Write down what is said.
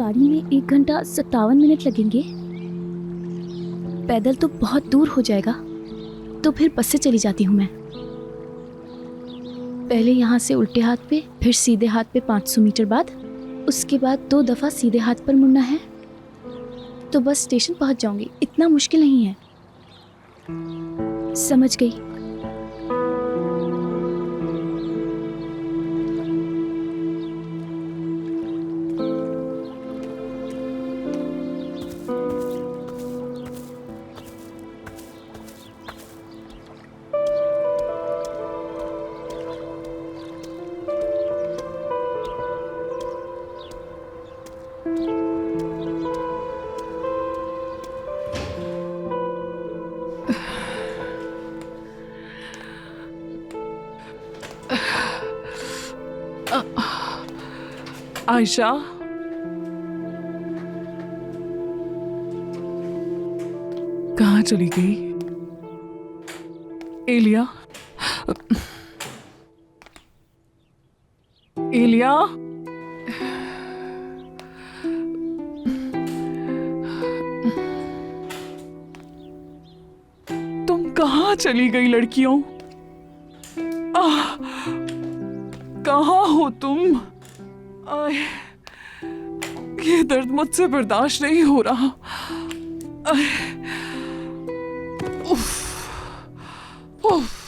गाड़ी में 1 घंटा 57 मिनट लगेंगे। पैदल तो बहुत दूर हो जाएगा, तो फिर बस से चली जाती हूँ मैं। पहले यहाँ से उल्टे हाथ पे, फिर सीधे हाथ पे 500 मीटर बाद, उसके बाद 2 दफ़ा सीधे हाथ पर मुड़ना है, तो बस स्टेशन पहुँच जाऊंगी। इतना मुश्किल नहीं है। समझ गई। आयशा, कहाँ चली गई? एलिया, एलिया, तुम कहाँ चली गई लड़कियों? कहाँ हो तुम? ये दर्द मुझसे बर्दाश्त नहीं हो रहा। उफ, उफ।